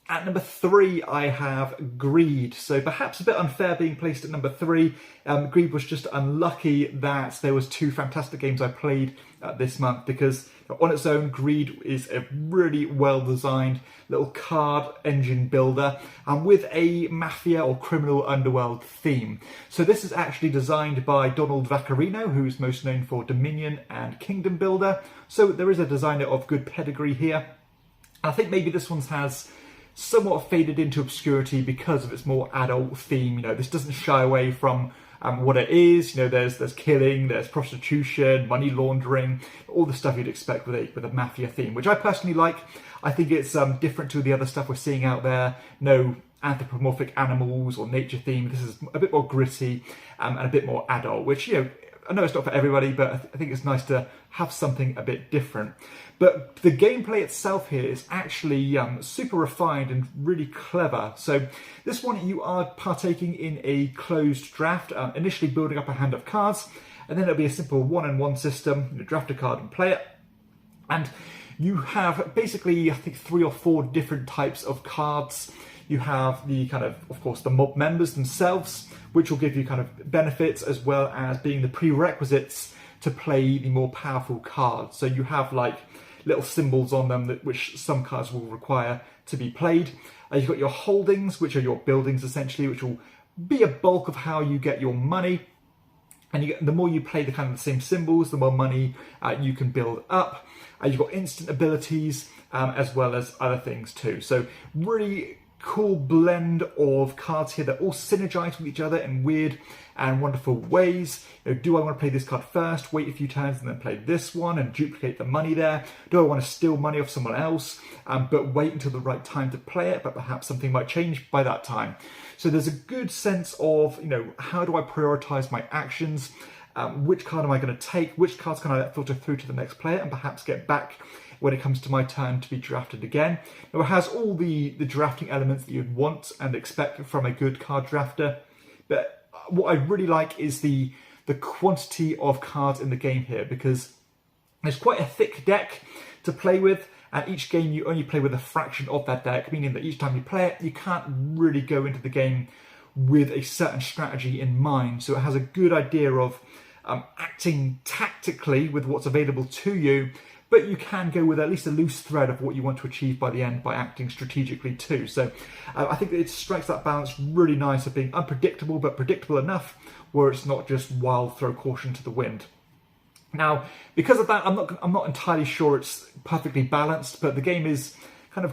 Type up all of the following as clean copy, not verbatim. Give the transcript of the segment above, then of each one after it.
At number 3, I have Greed. So perhaps a bit unfair being placed at number 3. Greed was just unlucky that there was 2 fantastic games I played this month, because on its own, Greed is a really well-designed little card engine builder with a mafia or criminal underworld theme. So this is actually designed by Donald Vaccarino, who's most known for Dominion and Kingdom Builder. So there is a designer of good pedigree here. I think maybe this one has somewhat faded into obscurity because of its more adult theme. This doesn't shy away from what it is. There's killing, there's prostitution, money laundering, all the stuff you'd expect with a mafia theme, which I personally like. I think it's different to the other stuff we're seeing out there. No anthropomorphic animals or nature theme. This is a bit more gritty and a bit more adult, which, I know it's not for everybody, but I think it's nice to have something a bit different. But the gameplay itself here is actually super refined and really clever. So this one, you are partaking in a closed draft, initially building up a hand of cards, and then it'll be a simple one-on-one system. Draft a card and play it. And you have basically, I think, 3 or 4 different types of cards. You have the of course, the mob members themselves, which will give you benefits, as well as being the prerequisites to play the more powerful cards. So you have little symbols on them which some cards will require to be played. You've got your holdings, which are your buildings essentially, which will be a bulk of how you get your money. And the more you play the same symbols, the more money you can build up. You've got instant abilities, as well as other things too. So really cool blend of cards here that all synergize with each other in weird and wonderful ways. Do I want to play this card first, wait a few turns and then play this one and duplicate the money there? Do I want to steal money off someone else, but wait until the right time to play it, but perhaps something might change by that time? So there's a good sense of, how do I prioritize my actions? Which card am I going to take? Which cards can I let filter through to the next player and perhaps get back when it comes to my turn to be drafted again? Now, it has all the drafting elements that you'd want and expect from a good card drafter. But what I really like is the quantity of cards in the game here, because there's quite a thick deck to play with. And each game you only play with a fraction of that deck, meaning that each time you play it, you can't really go into the game with a certain strategy in mind. So it has a good idea of acting tactically with what's available to you, but you can go with at least a loose thread of what you want to achieve by the end by acting strategically too. So I think that it strikes that balance really nice of being unpredictable, but predictable enough where it's not just wild throw caution to the wind. Now, because of that, I'm not entirely sure it's perfectly balanced, but the game is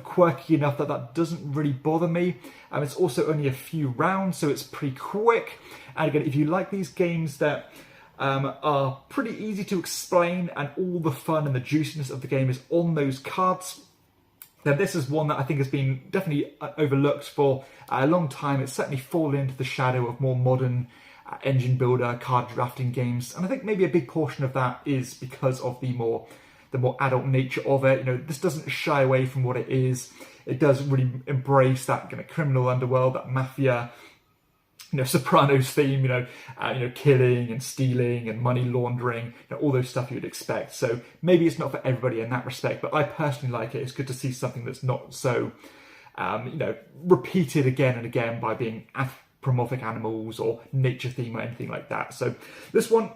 quirky enough that doesn't really bother me. It's also only a few rounds, so it's pretty quick. And again, if you like these games that are pretty easy to explain and all the fun and the juiciness of the game is on those cards, then this is one that I think has been definitely overlooked for a long time. It's certainly fallen into the shadow of more modern engine builder card drafting games, and I think maybe a big portion of that is because of the more adult nature of it. This doesn't shy away from what it is. It does really embrace that criminal underworld, that mafia, Sopranos theme, killing and stealing and money laundering, all those stuff you'd expect. So maybe it's not for everybody in that respect, but I personally like it. It's good to see something that's not so, repeated again and again by being anthropomorphic animals or nature theme or anything like that. So this one,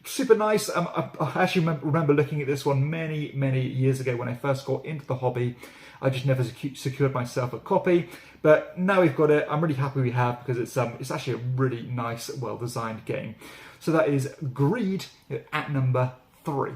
super nice. I actually remember looking at this one many years ago when I first got into the hobby. I just never secured myself a copy, but now we've got it. I'm really happy we have, because it's actually a really nice, well-designed game. So that is Greed at number 3.